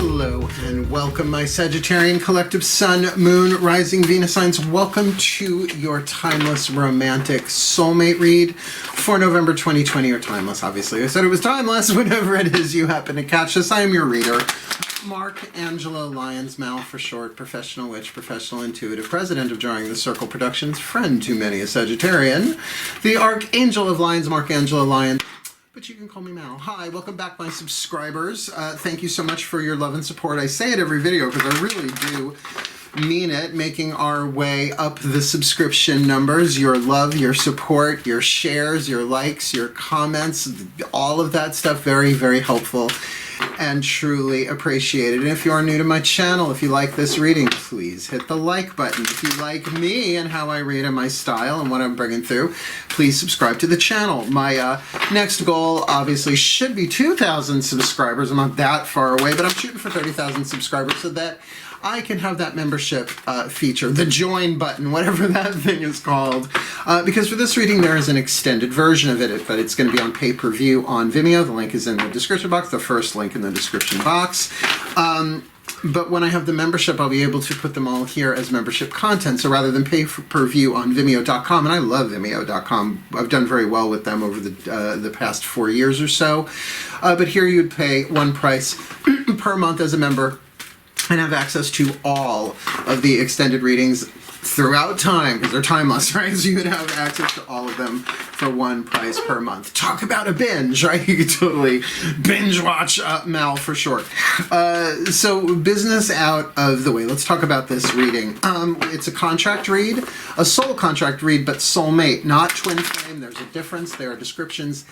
Hello and welcome, my Sagittarian collective Sun, Moon, Rising, Venus signs. Welcome to your timeless romantic soulmate read for November 2020, or timeless, obviously. I said it was timeless whenever it is you happen to catch this. I am your reader, Angelo, lYONS, Mal for short, professional witch, professional intuitive, president of Drawing the Circle Productions, friend to many a Sagittarian, the Archangel of lYONS, Angelo, lYONS. But you can call me Mal. Hi, welcome back, my subscribers. Thank you so much for your love and support. I say it every video because I really do mean it, making our way up the subscription numbers. Your love, your support, your shares, your likes, your comments, all of that stuff, very, very helpful and truly appreciated. And if you are new to my channel, if you like this reading, please hit the like button. If you like me and how I read and my style and what I'm bringing through, please subscribe to the channel. My next goal obviously should be 2,000 subscribers. I'm not that far away, but I'm shooting for 30,000 subscribers so that I can have that membership feature, the join button, whatever that thing is called. Because for this reading, there is an extended version of it, but it's going to be on pay-per-view on Vimeo. The link is in the description box, the first link in the description box. But when I have the membership, I'll be able to put them all here as membership content. So rather than pay-per-view on Vimeo.com, and I love Vimeo.com. I've done very well with them over the past 4 years or so. But here you'd pay one price per month as a member and have access to all of the extended readings throughout time, because they're timeless, right? So you would have access to all of them for one price per month. Talk about a binge, right? You could totally binge watch Mal for short. So business out of the way. Let's talk about this reading. It's a contract read, a soul contract read, but soulmate, not twin flame. There's a difference. There are descriptions.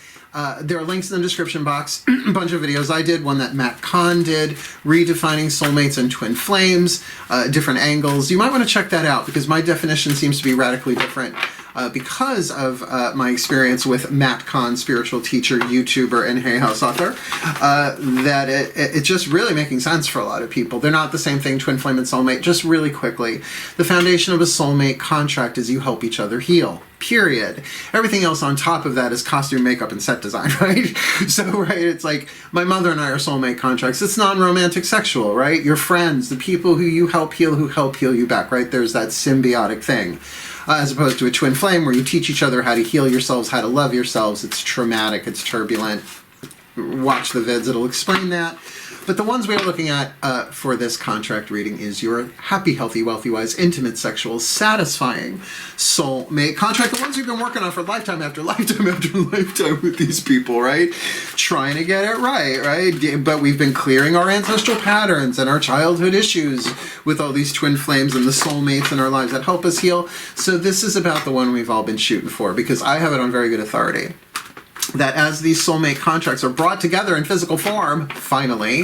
There are links in the description box. A bunch of videos I did, one that Matt Kahn did, redefining soulmates and twin flames, different angles. You might want to check that out because my definition seems to be radically different because of my experience with Matt Kahn, spiritual teacher, YouTuber, and Hay House author, that it's just really making sense for a lot of people. They're not the same thing, twin flame and soulmate. Just really quickly, the foundation of a soulmate contract is you help each other heal. Period. Everything else on top of that is costume, makeup, and set design, right? So, right, it's like my mother and I are soulmate contracts. It's non-romantic sexual, right? Your friends, the people who you help heal you back, right? There's that symbiotic thing. As opposed to a twin flame where you teach each other how to heal yourselves, how to love yourselves. It's traumatic, it's turbulent. Watch the vids, it'll explain that. But the ones we're looking at for this contract reading is your happy, healthy, wealthy, wise, intimate, sexual, satisfying soulmate contract. The ones we've been working on for lifetime after lifetime after lifetime with these people, right? Trying to get it right? But we've been clearing our ancestral patterns and our childhood issues with all these twin flames and the soulmates in our lives that help us heal. So this is about the one we've all been shooting for, because I have it on very good authority that as these soulmate contracts are brought together in physical form, finally,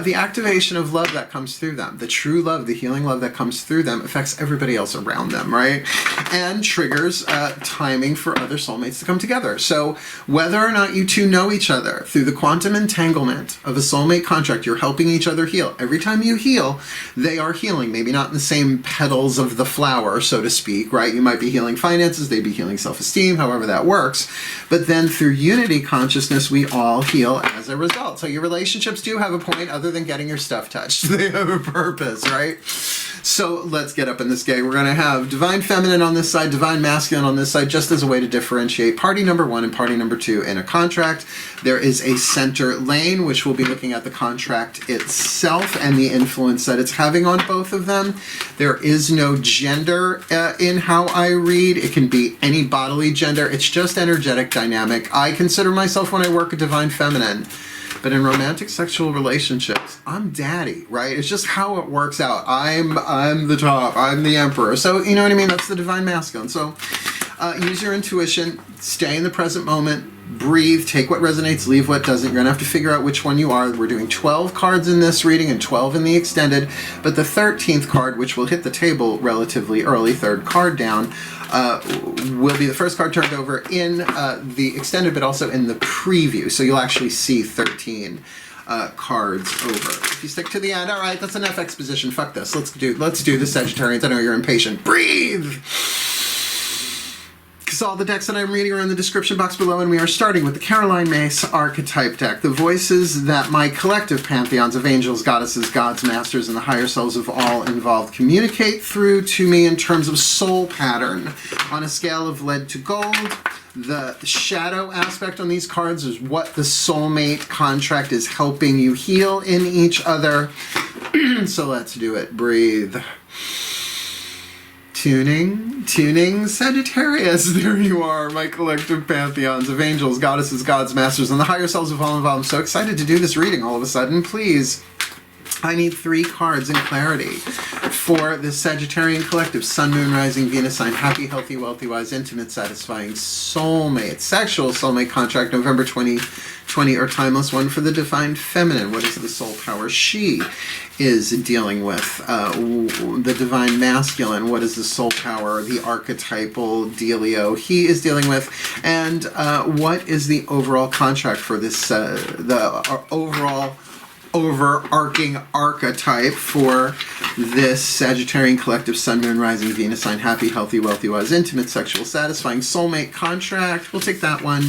the activation of love that comes through them, the true love, the healing love that comes through them affects everybody else around them, right? And triggers timing for other soulmates to come together. So whether or not you two know each other, through the quantum entanglement of a soulmate contract, you're helping each other heal. Every time you heal, they are healing. Maybe not in the same petals of the flower, so to speak, right? You might be healing finances, they'd be healing self-esteem, however that works. But then through unity consciousness, we all heal as a result. So your relationships do have a point other than getting your stuff touched. They have a purpose, right? So let's get up in this game. We're going to have divine feminine on this side, divine masculine on this side, just as a way to differentiate party number one and party number two in a contract. There is a center lane, which we'll be looking at the contract itself and the influence that it's having on both of them. There is no gender in how I read. It can be any bodily gender. It's just energetic dynamic. I consider myself, when I work, a divine feminine. But in romantic sexual relationships, I'm daddy, right? It's just how it works out. I'm the top. I'm the emperor. So, you know what I mean? That's the divine masculine. So use your intuition. Stay in the present moment. Breathe. Take what resonates. Leave what doesn't. You're going to have to figure out which one you are. We're doing 12 cards in this reading and 12 in the extended. But the 13th card, which will hit the table relatively early, third card down, will be the first card turned over in the extended, but also in the preview. So you'll actually see 13 cards over. If you stick to the end, all right, that's enough exposition. Fuck this. Let's do the Sagittarians. I know you're impatient. Breathe! So all the decks that I'm reading are in the description box below, and we are starting with the Caroline Myss archetype deck. The voices that my collective pantheons of angels, goddesses, gods, masters, and the higher selves of all involved communicate through to me in terms of soul pattern. On a scale of lead to gold, the shadow aspect on these cards is what the soulmate contract is helping you heal in each other. So let's do it. Breathe. Tuning Sagittarius. There you are, my collective pantheons of angels, goddesses, gods, masters, and the higher selves of all involved. I'm so excited to do this reading all of a sudden. Please, I need 3 cards in clarity for the Sagittarian collective. Sun, Moon, Rising, Venus sign. Happy, healthy, wealthy, wise, intimate, satisfying soulmate. Sexual soulmate contract, November 2020 or timeless one for the divine feminine. What is the soul power she is dealing with? The divine masculine. What is the soul power, the archetypal dealio he is dealing with? And what is the overall contract for this, the overall overarching archetype for this Sagittarian collective Sun, Moon, Rising, Venus sign. Happy, healthy, wealthy, wise, intimate, sexual, satisfying soulmate contract. We'll take that one.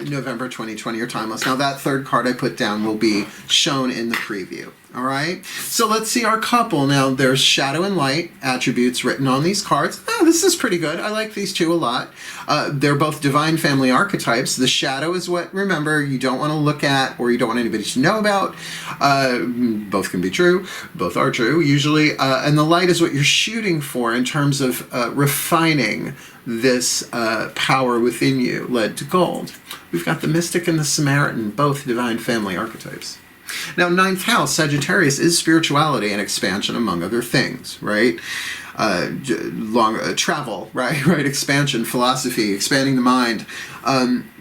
November 2020 or timeless. Now that third card I put down will be shown in the preview. All right, so let's see our couple. Now there's shadow and light attributes written on these cards. This is pretty good. I like these two a lot. They're both divine family archetypes. The shadow is what, remember, you don't want to look at or you don't want anybody to know about. Both can be true. Both are true usually. And the light is what you're shooting for in terms of refining this power within you, led to gold. We've got the mystic and the Samaritan, both divine family archetypes. Now, 9th house, Sagittarius, is spirituality and expansion, among other things, right? Travel, right? Expansion, philosophy, expanding the mind.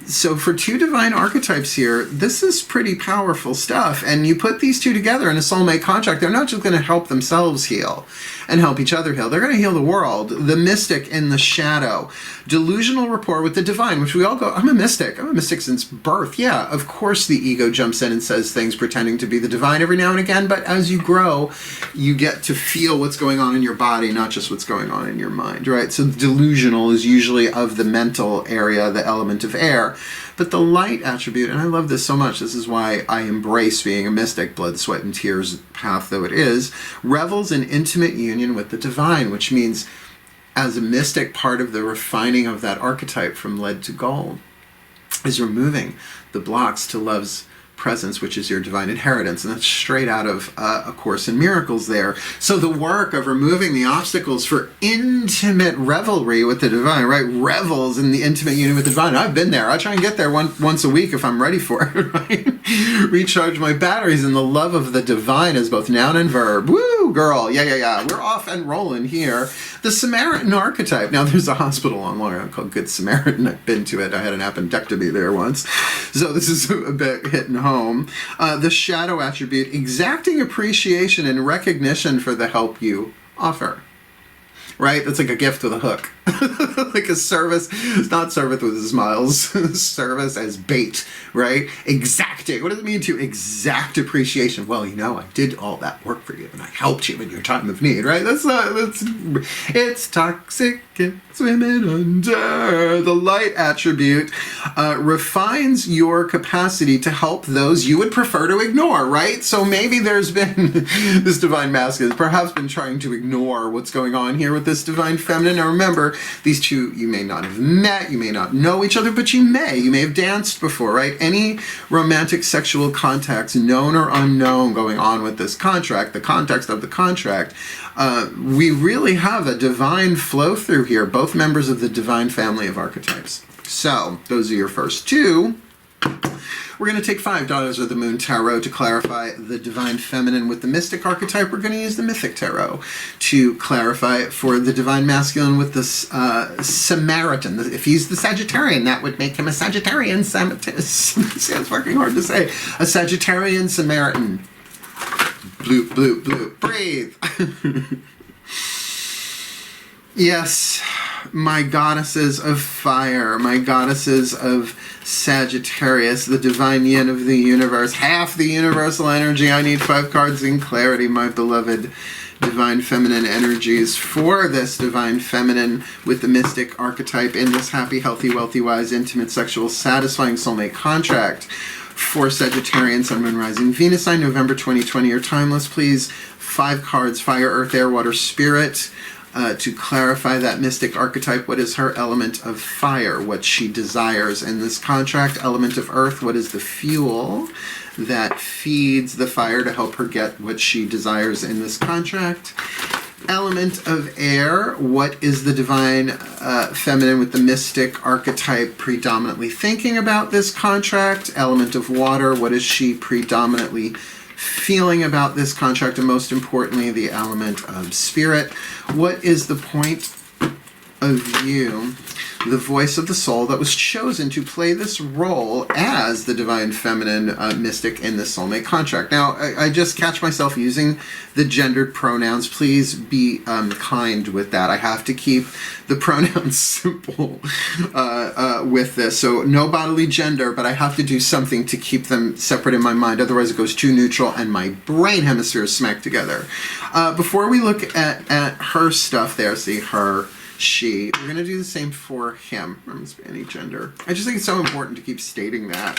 So for 2 divine archetypes here, this is pretty powerful stuff. And you put these 2 together in a soulmate contract, they're not just going to help themselves heal and help each other heal. They're going to heal the world. The mystic in the shadow. Delusional rapport with the divine, which we all go, I'm a mystic. I'm a mystic since birth. Yeah, of course the ego jumps in and says things pretending to be the divine every now and again. But as you grow, you get to feel what's going on in your body, not just what's going on in your mind, right? So delusional is usually of the mental area, the element of air. But the light attribute, and I love this so much, this is why I embrace being a mystic, blood, sweat, and tears path though it is, revels in intimate union with the divine, which means as a mystic, part of the refining of that archetype from lead to gold is removing the blocks to love's presence, which is your divine inheritance. And that's straight out of A Course in Miracles there. So the work of removing the obstacles for intimate revelry with the divine, right? Revels in the intimate union with the divine. I've been there. I try and get there once a week if I'm ready for it, right? Recharge my batteries in the love of the divine as both noun and verb. Woo, girl. Yeah. We're off and rolling here. The Samaritan archetype. Now there's a hospital on Long Island called Good Samaritan. I've been to it. I had an appendectomy there once. So this is a bit hitting home. The shadow attribute, exacting appreciation and recognition for the help you offer. Right? That's like a gift with a hook. Like a service. It's not service with smiles. Service as bait, right? Exacting. What does it mean to exact appreciation? Well, you know, I did all that work for you and I helped you in your time of need, right? It's toxic. It's women under. The light attribute refines your capacity to help those you would prefer to ignore, right? So maybe there's been this divine masculine has perhaps been trying to ignore what's going on here with this divine feminine. Now remember, these 2, you may not have met, you may not know each other, but you may have danced before, right? Any romantic sexual contacts, known or unknown, going on with this contract, the context of the contract, we really have a divine flow through here, both members of the divine family of archetypes. So those are your first 2. We're going to take $5 of the Moon Tarot to clarify the divine feminine with the mystic archetype. We're going to use the mythic tarot to clarify for the divine masculine with the Samaritan. If he's the Sagittarian, that would make him a Sagittarian See, it's fucking hard to say. A Sagittarian Samaritan. Bloop, bloop, bloop. Breathe. Yes, my goddesses of fire, my goddesses of Sagittarius, the divine yin of the universe, half the universal energy. I need 5 cards in clarity, my beloved divine feminine energies for this divine feminine with the mystic archetype in this happy, healthy, wealthy, wise, intimate, sexual, satisfying soulmate contract for Sagittarian, Sun, Moon, Rising, Venus sign, November 2020 or timeless, please. 5 cards, fire, earth, air, water, spirit. To clarify that mystic archetype, what is her element of fire, what she desires in this contract? Element of earth, what is the fuel that feeds the fire to help her get what she desires in this contract? Element of air, what is the divine feminine with the mystic archetype predominantly thinking about this contract? Element of water, what is she predominantly feeling about this contract? And most importantly, the element of spirit, what is the point of view, the voice of the soul that was chosen to play this role as the divine feminine mystic in this soulmate contract? Now, I just catch myself using the gendered pronouns. Please be kind with that. I have to keep the pronouns simple with this. So no bodily gender, but I have to do something to keep them separate in my mind. Otherwise it goes too neutral and my brain hemispheres smack together. Before we look at her stuff there, see her, she, we're going to do the same for him. Remember, any gender. I just think it's so important to keep stating that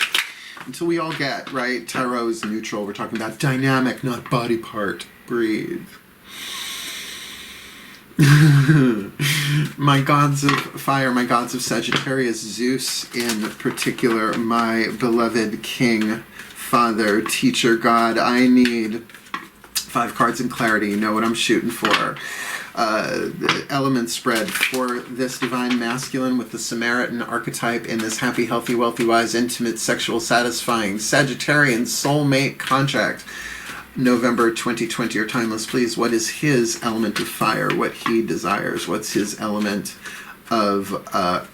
until we all get, right? Tarot is neutral. We're talking about dynamic, not body part. Breathe. My gods of fire, my gods of Sagittarius, Zeus in particular, my beloved king, father, teacher, God. I need 5 cards in clarity. You know what I'm shooting for. The element spread for this divine masculine with the Samaritan archetype in this happy, healthy, wealthy, wise, intimate, sexual, satisfying Sagittarian soulmate contract. November 2020 or timeless, please. What is his element of fire? What he desires? What's his element of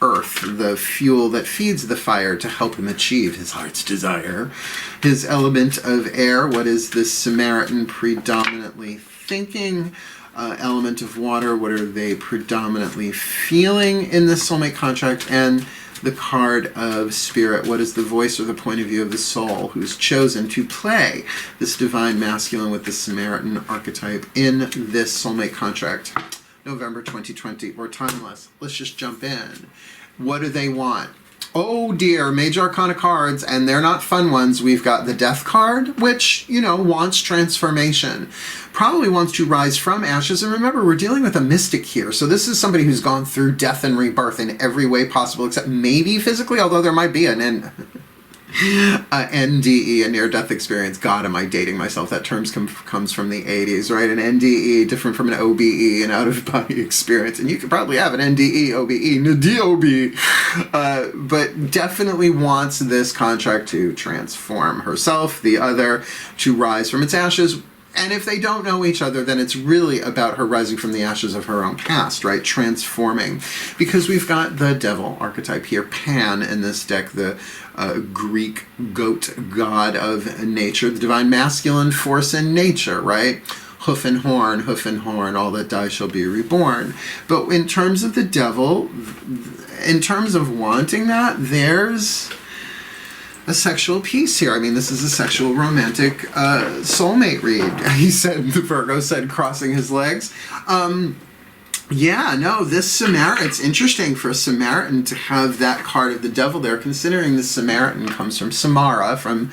earth? The fuel that feeds the fire to help him achieve his heart's desire. His element of air. What is this Samaritan predominantly thinking? Element of water, what are they predominantly feeling in this soulmate contract? And the card of spirit, what is the voice or the point of view of the soul who's chosen to play this divine masculine with the Samaritan archetype in this soulmate contract? November 2020 or timeless. Let's just jump in. What do they want? Oh dear, Major Arcana cards, and they're not fun ones. We've got the Death card, which, you know, wants transformation. Probably wants to rise from ashes. And remember, we're dealing with a mystic here. So this is somebody who's gone through death and rebirth in every way possible, except maybe physically, although there might be an NDE, a near-death experience. God, am I dating myself? That term comes from the 80s, right? An NDE, different from an OBE, an out-of-body experience. And you could probably have an NDE, OBE, DOB, but definitely wants this contract to transform herself, the other to rise from its ashes. And if they don't know each other, then it's really about her rising from the ashes of her own past, right? Transforming. Because we've got the devil archetype here, Pan in this deck, the Greek goat god of nature, the divine masculine force in nature, right? Hoof and horn, all that die shall be reborn. But in terms of the devil, in terms of wanting that, there's a sexual piece here. I mean, this is a sexual romantic soulmate read. He said, the Virgo said, crossing his legs. Yeah, no, this Samaritan, it's interesting for a Samaritan to have that card of the devil there, considering the Samaritan comes from Samara, from,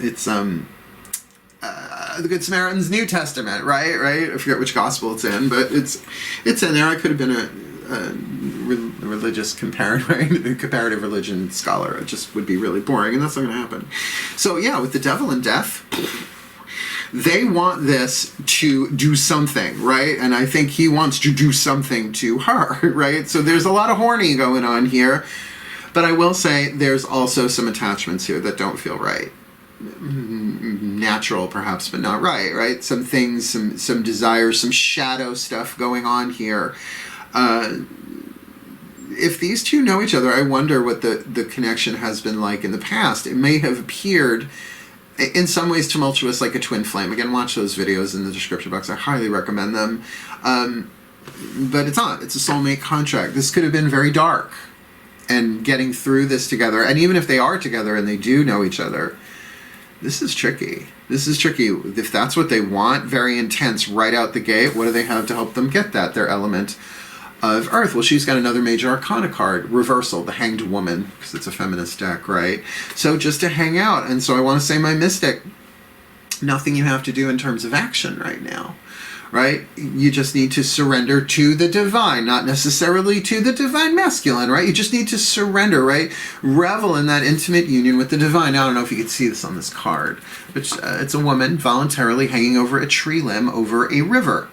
it's, the Good Samaritan's New Testament, right? I forget which gospel it's in, but it's in there. I could have been a religious comparative religion scholar. It just would be really boring, and that's not going to happen. So yeah, with the devil and death, they want this to do something, right? And I think he wants to do something to her, right? So there's a lot of horny going on here, but I will say there's also some attachments here that don't feel right. Natural perhaps, but not right? Some things, some desires, some shadow stuff going on here. If these two know each other, I wonder what the connection has been like in the past. It may have appeared in some ways tumultuous, like a twin flame. Again, watch those videos in the description box. I highly recommend them. But it's not. It's a soulmate contract. This could have been very dark. And getting through this together, and even if they are together and they do know each other, This is tricky. This is tricky. If that's what they want, very intense right out the gate, what do they have to help them get that? Their element of earth. Well, she's got another major arcana card, reversal, the Hanged Woman, because it's a feminist deck, right? So just to hang out. And so I want to say, my mystic, nothing you have to do in terms of action right now, right? You just need to surrender to the divine, not necessarily to the divine masculine, right? You just need to surrender, right? Revel in that intimate union with the divine. Now, I don't know if you can see this on this card, but it's a woman voluntarily hanging over a tree limb over a river.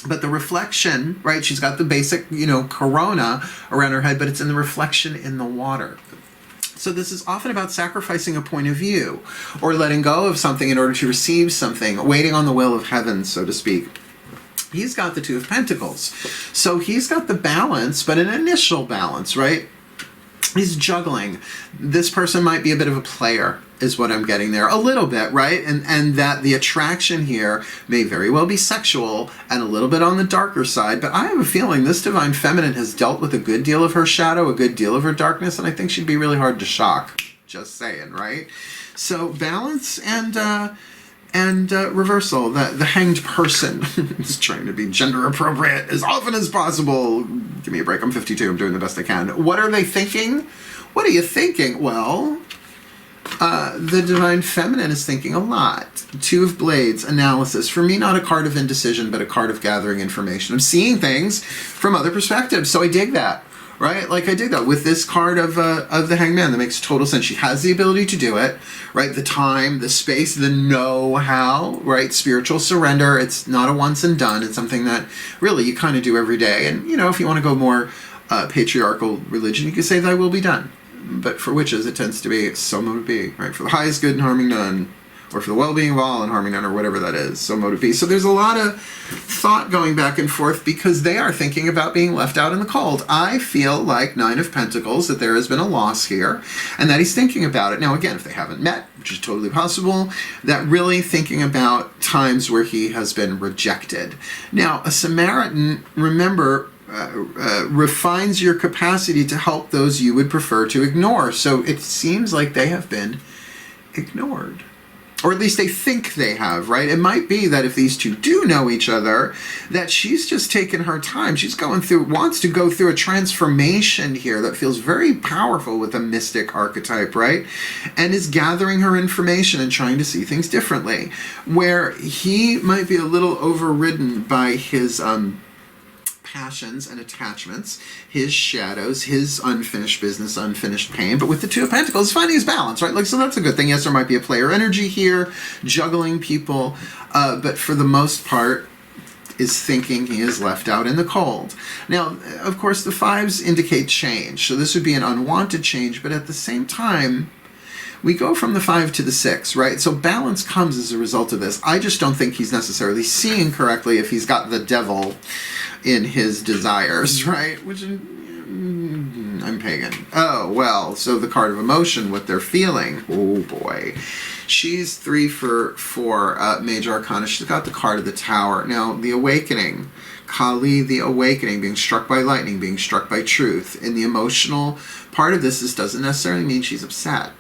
But the reflection, right? She's got the basic, corona around her head, but it's in the reflection in the water. So this is often about sacrificing a point of view or letting go of something in order to receive something, waiting on the will of heaven, so to speak. He's got the Two of Pentacles. So he's got the balance, but an initial balance, right? He's juggling. This person might be a bit of a player, is what I'm getting there. A little bit, right? And that the attraction here may very well be sexual and a little bit on the darker side, but I have a feeling this divine feminine has dealt with a good deal of her shadow, a good deal of her darkness, and I think she'd be really hard to shock. Just saying, right? So balance and reversal. The hanged person is trying to be gender appropriate as often as possible. Give me a break. I'm 52. I'm doing the best I can. What are they thinking? What are you thinking? Well, the divine feminine is thinking a lot. Two of Blades, analysis. For me, not a card of indecision, but a card of gathering information. I'm seeing things from other perspectives, so I dig that. Right? Like I dig that with this card of the Hangman. That makes total sense. She has the ability to do it, right? The time, the space, the know-how, right? Spiritual surrender. It's not a once and done. It's something that really you kind of do every day. And, if you want to go more patriarchal religion, you could say thy will be done. But for witches, it tends to be so mote it be, right? For the highest good and harming none. Or for the well-being of all and harming none, or whatever that is. So mote it be. So there's a lot of thought going back and forth because they are thinking about being left out in the cold. I feel like Nine of Pentacles, that there has been a loss here, and that he's thinking about it. Now, again, if they haven't met, which is totally possible, that really thinking about times where he has been rejected. Now, a Samaritan, remember, refines your capacity to help those you would prefer to ignore. So it seems like they have been ignored. Or at least they think they have, right? It might be that if these two do know each other, that she's just taken her time. She's wants to go through a transformation here that feels very powerful with a mystic archetype, right? And is gathering her information and trying to see things differently. Where he might be a little overridden by his passions and attachments, his shadows, his unfinished business, unfinished pain. But with the Two of Pentacles, finding his balance, right? Like, so that's a good thing. Yes, there might be a player energy here, juggling people, but for the most part, is thinking he is left out in the cold. Now, of course, the fives indicate change. So this would be an unwanted change, but at the same time, we go from the 5 to the 6, right? So balance comes as a result of this. I just don't think he's necessarily seeing correctly if he's got the devil in his desires, right? Which I'm pagan. Oh, well, so the card of emotion, what they're feeling. Oh, boy. She's 3 for 4 major arcana. She's got the card of the Tower. Now, the awakening. Kali, the awakening, being struck by lightning, being struck by truth. And the emotional part of this doesn't necessarily mean she's upset.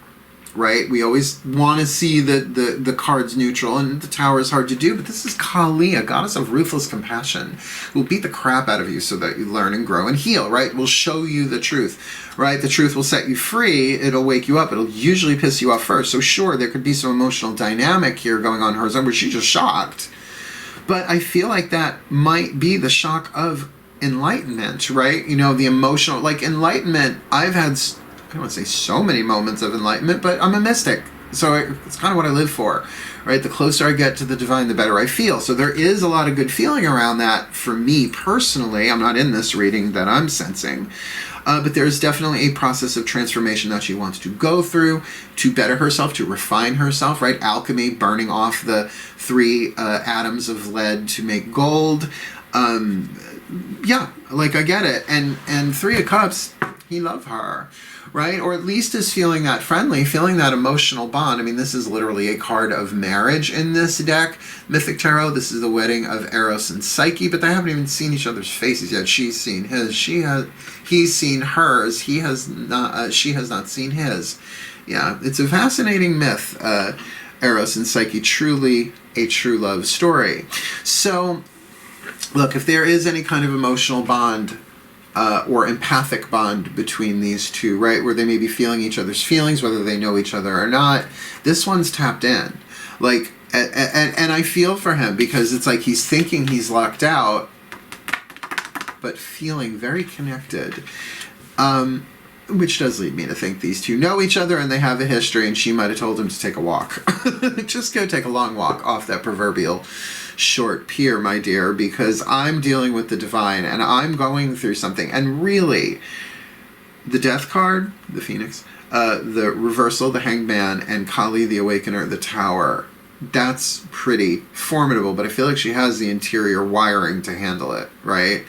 Right? We always want to see the cards neutral, and the Tower is hard to do, but this is Kali, a goddess of ruthless compassion, who will beat the crap out of you so that you learn and grow and heal, right? Will show you the truth, right? The truth will set you free. It'll wake you up. It'll usually piss you off first. So sure, there could be some emotional dynamic here going on in her zone where she's just shocked. But I feel like that might be the shock of enlightenment, right? The emotional, like enlightenment, I've had, I don't want to say so many moments of enlightenment, but I'm a mystic. So it's kind of what I live for, right? The closer I get to the divine, the better I feel. So there is a lot of good feeling around that for me personally. I'm not in this reading that I'm sensing. But there's definitely a process of transformation that she wants to go through to better herself, to refine herself, right? Alchemy, burning off the 3 atoms of lead to make gold. Yeah, like I get it. And 3 of Cups, he loved her. Right? Or at least is feeling that friendly, feeling that emotional bond. I mean, this is literally a card of marriage in this deck. Mythic Tarot, this is the wedding of Eros and Psyche, but they haven't even seen each other's faces yet. She's seen his. He's seen hers. He has not, she has not seen his. Yeah, it's a fascinating myth, Eros and Psyche, truly a true love story. So, look, if there is any kind of emotional bond or empathic bond between these two, right, where they may be feeling each other's feelings, whether they know each other or not, this one's tapped in. Like, and I feel for him, because it's like he's thinking he's locked out, but feeling very connected. Which does lead me to think these two know each other and they have a history, and she might have told him to take a walk. Just go take a long walk off that proverbial short pier, my dear, because I'm dealing with the divine and I'm going through something. And really, the Death card, the Phoenix, the Reversal, the Hanged Man, and Kali, the Awakener, the Tower, that's pretty formidable, but I feel like she has the interior wiring to handle it, right?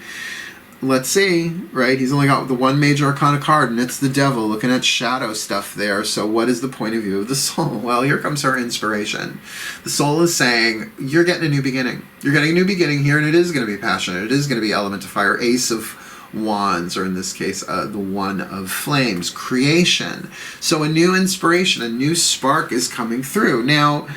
Let's see, right? He's only got the one major arcana card, and it's the Devil, looking at shadow stuff there. So what is the point of view of the soul? Well, here comes her inspiration. The soul is saying, you're getting a new beginning. You're getting a new beginning here, and it is going to be passionate. It is going to be element of fire, Ace of Wands, or in this case, the One of Flames, creation. So a new inspiration, a new spark is coming through. Now,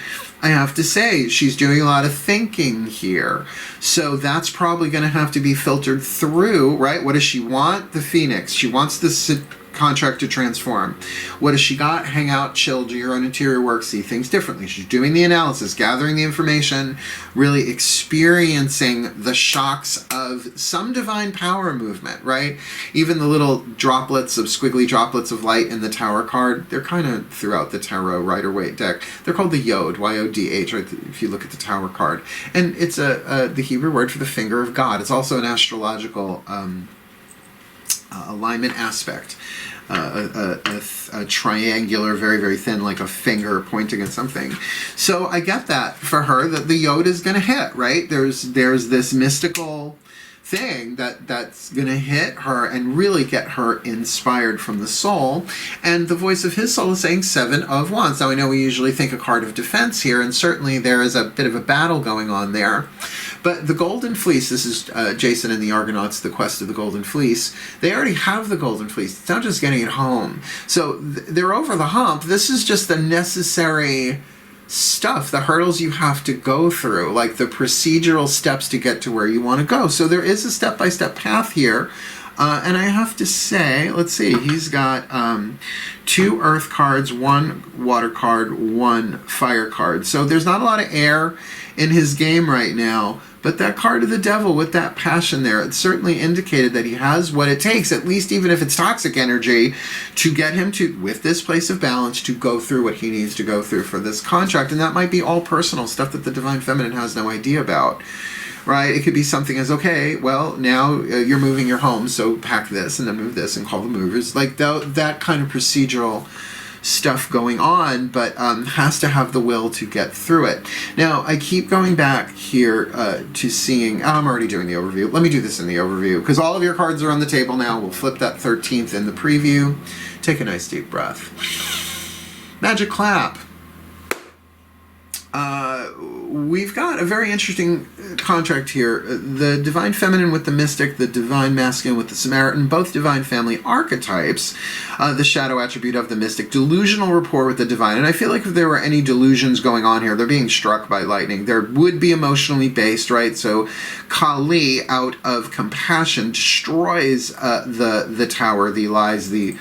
I have to say, she's doing a lot of thinking here. So that's probably going to have to be filtered through, right? What does she want? The Phoenix. She wants this contract to transform. What does she got? Hang out, chill, do your own interior work, see things differently. She's doing the analysis, gathering the information, really experiencing the shocks of some divine power movement, right? Even the little droplets of squiggly droplets of light in the Tower card, they're kind of throughout the Tarot Rider-Waite deck. They're called the Yod, Y-O-D-H, right? If you look at the Tower card. And it's the Hebrew word for the finger of God. It's also an astrological alignment aspect. A triangular, very, very thin, like a finger pointing at something. So I get that for her, that the Yod is going to hit, right? There's this mystical thing that's going to hit her and really get her inspired from the soul. And the voice of his soul is saying Seven of Wands. Now, I know we usually think a card of defense here, and certainly there is a bit of a battle going on there. But the Golden Fleece, this is Jason and the Argonauts, the quest of the Golden Fleece. They already have the Golden Fleece. It's not just getting it home. So they're over the hump. This is just the necessary stuff, the hurdles you have to go through, like the procedural steps to get to where you want to go. So there is a step-by-step path here. And I have to say, let's see, he's got 2 earth cards, 1 water card, 1 fire card. So there's not a lot of air in his game right now. But that card of the Devil with that passion there, it certainly indicated that he has what it takes, at least even if it's toxic energy, to get him to, with this place of balance, to go through what he needs to go through for this contract. And that might be all personal stuff that the Divine Feminine has no idea about. Right? It could be something as, okay, well, now you're moving your home, so pack this and then move this and call the movers. Like that kind of procedural stuff going on, but has to have the will to get through it. Now, I keep going back here to seeing, I'm already doing the overview. Let me do this in the overview, because all of your cards are on the table now. We'll flip that 13th in the preview. Take a nice deep breath. Magic clap. We've got a very interesting contract here. The Divine Feminine with the Mystic, the Divine Masculine with the Samaritan, both Divine Family archetypes, the shadow attribute of the Mystic, delusional rapport with the Divine. And I feel like if there were any delusions going on here, they're being struck by lightning. There would be emotionally based, right? So Kali, out of compassion, destroys the tower, the lies, the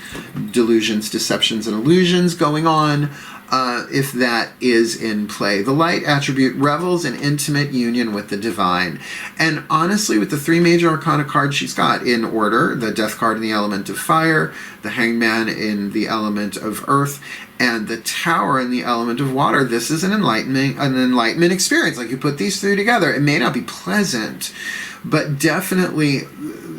delusions, deceptions, and illusions going on. If that is in play. The light attribute revels in intimate union with the divine. And honestly, with the 3 major arcana cards she's got in order, the Death card in the element of fire, the Hanged Man in the element of earth, and the Tower in the element of water, this is an enlightenment experience. Like, you put these 3 together, it may not be pleasant, but definitely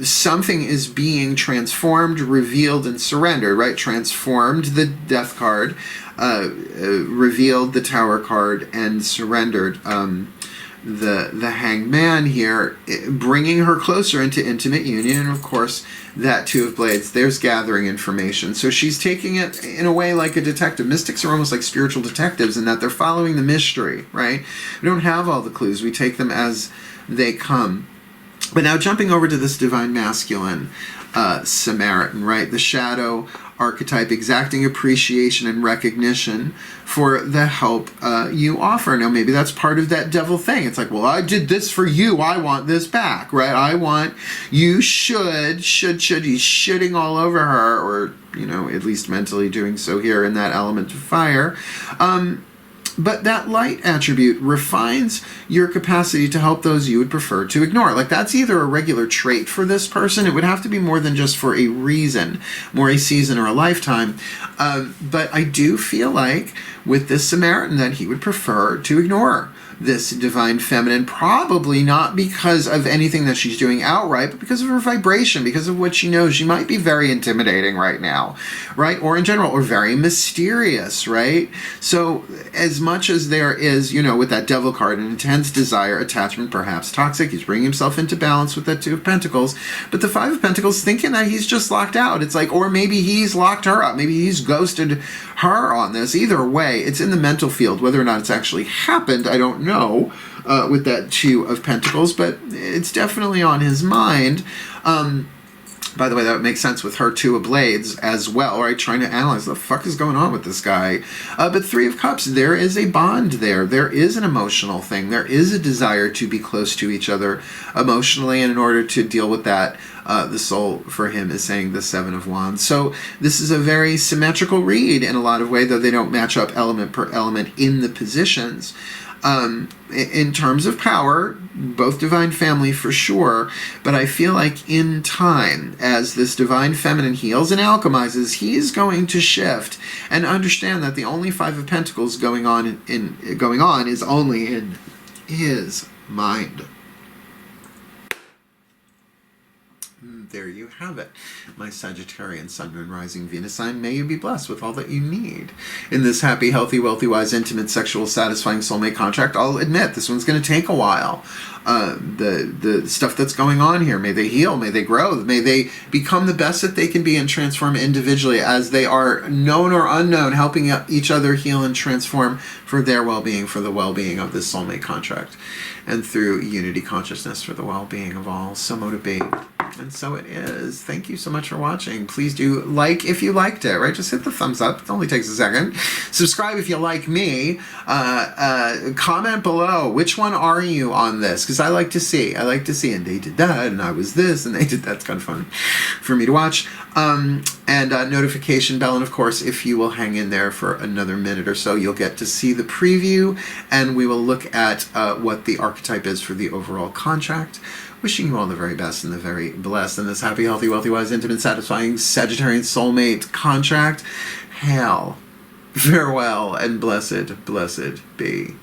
something is being transformed, revealed, and surrendered, right? Transformed, the Death card, revealed, the Tower card, and surrendered the Hanged Man here, bringing her closer into intimate union. And of course, that 2 of Blades, there's gathering information. So she's taking it in a way like a detective. Mystics are almost like spiritual detectives in that they're following the mystery, right? We don't have all the clues. We take them as they come. But now jumping over to this Divine Masculine, Samaritan, right? The shadow archetype, exacting appreciation and recognition for the help you offer. Now, maybe that's part of that devil thing. It's like, well, I did this for you. I want this back, right? I want, you should, he's shitting all over her, or, you know, at least mentally doing so here in that element of fire. But that light attribute refines your capacity to help those you would prefer to ignore. Like, that's either a regular trait for this person. It would have to be more than just for a reason, more a season or a lifetime. But I do feel like with this Samaritan that he would prefer to ignore this divine feminine, probably not because of anything that she's doing outright, but because of her vibration, because of what she knows. She might be very intimidating right now, right? Or in general, or very mysterious, right? So as much as there is, you know, with that devil card, an intense desire, attachment, perhaps toxic, he's bringing himself into balance with that Two of Pentacles, but the Five of Pentacles thinking that he's just locked out. It's like, or maybe he's locked her up. Maybe he's ghosted her on this. Either way, it's in the mental field. Whether or not it's actually happened, I don't know, with that Two of Pentacles, but it's definitely on his mind. By the way, that would make sense with her Two of Blades as well, right? Trying to analyze the fuck is going on with this guy. But Three of Cups, there is a bond there. There is an emotional thing. There is a desire to be close to each other emotionally, and in order to deal with that, the soul for him is saying the Seven of Wands. So this is a very symmetrical read in a lot of ways, though they don't match up element per element in the positions. In terms of power, both divine family for sure, but I feel like in time, as this divine feminine heals and alchemizes, he's going to shift and understand that the only Five of Pentacles going on is only in his mind. There you have it, my Sagittarian Sun, Moon, Rising, Venus sign. May you be blessed with all that you need in this happy, healthy, wealthy, wise, intimate, sexual, satisfying soulmate contract. I'll admit, this one's going to take a while. The stuff that's going on here, may they heal, may they grow, may they become the best that they can be and transform individually as they are known or unknown, helping each other heal and transform for their well-being, for the well-being of this soulmate contract, and through unity consciousness for the well-being of all. So mote it be. And so it is. Thank you so much for watching. Please do like if you liked it, right? Just hit the thumbs up. It only takes a second. Subscribe if you like me. Comment below. Which one are you on this? Because I like to see. And they did that, and I was this, and they did that. It's kind of fun for me to watch. And notification bell. And of course, if you will hang in there for another minute or so, you'll get to see the preview, and we will look at what the archetype is for the overall contract. Wishing you all the very best and the very blessed in this happy, healthy, wealthy, wise, intimate, satisfying Sagittarian soulmate contract. Hail, farewell, and blessed, blessed be.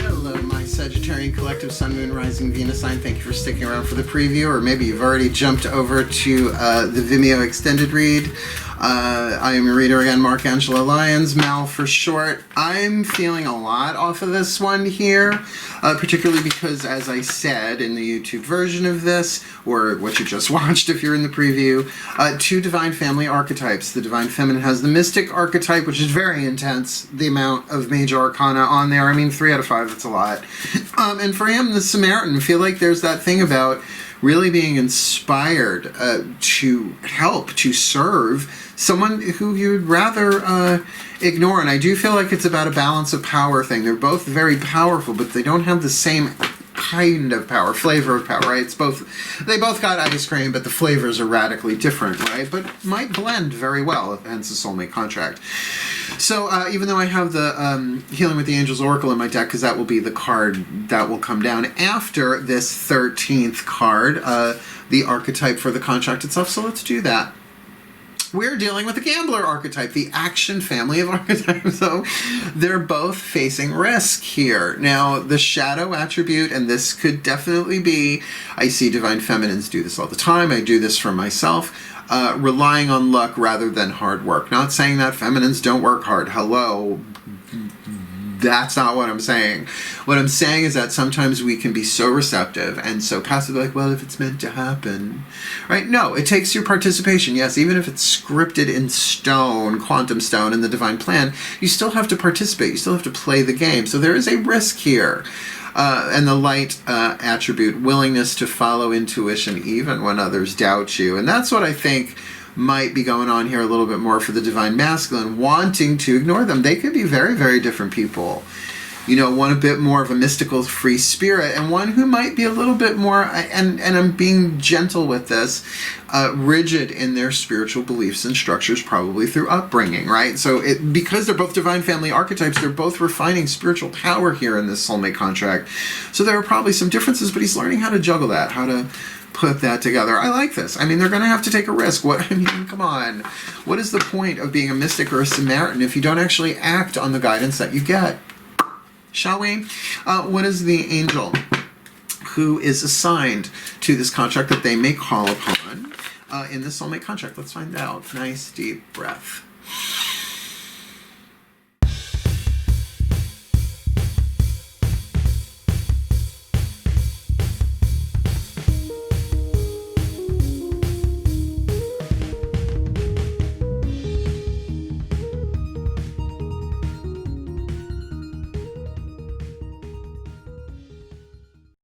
Hello, my Sagittarian collective Sun, Moon, Rising, Venus sign. Thank you for sticking around for the preview, or maybe you've already jumped over to the Vimeo extended read. I am your reader again, Mark Angelo lYONS, Mal for short. I'm feeling a lot off of this one here, particularly because, as I said in the YouTube version of this, or what you just watched if you're in the preview, two divine family archetypes. The divine feminine has the mystic archetype, which is very intense, the amount of major arcana on there. I mean, 3 out of 5, that's a lot. And for him, the Samaritan, I feel like there's that thing about really being inspired to help, to serve someone who you'd rather ignore. And I do feel like it's about a balance of power thing. They're both very powerful, but they don't have the same kind of power, flavor of power, right? It's both, they both got ice cream, but the flavors are radically different, right? But might blend very well, hence the soulmate contract. So even though I have the Healing with the Angels Oracle in my deck, because that will be the card that will come down after this 13th card, the archetype for the contract itself, so let's do that. We're dealing with the gambler archetype, the action family of archetypes. So they're both facing risk here. Now, the shadow attribute, and this could definitely be, I see divine feminines do this all the time. I do this for myself. Relying on luck rather than hard work. Not saying that feminines don't work hard. Hello. That's not what I'm saying. What I'm saying is that sometimes we can be so receptive and so passive, like, well, if it's meant to happen, right? No, it takes your participation. Yes, even if it's scripted in stone, quantum stone, in the divine plan, you still have to participate. You still have to play the game. So there is a risk here. And the light attribute, willingness to follow intuition even when others doubt you. And that's what I think might be going on here a little bit more for the divine masculine, wanting to ignore them. They could be very, very different people. You know, one a bit more of a mystical free spirit, and one who might be a little bit more, and I'm being gentle with this, rigid in their spiritual beliefs and structures, probably through upbringing, right? So because they're both divine family archetypes, they're both refining spiritual power here in this soulmate contract. So there are probably some differences, but he's learning how to juggle that, how to put that together. I like this. I mean, they're going to have to take a risk. Come on. What is the point of being a mystic or a Samaritan if you don't actually act on the guidance that you get? Shall we? What is the angel who is assigned to this contract that they may call upon in the soulmate contract? Let's find out. Nice deep breath.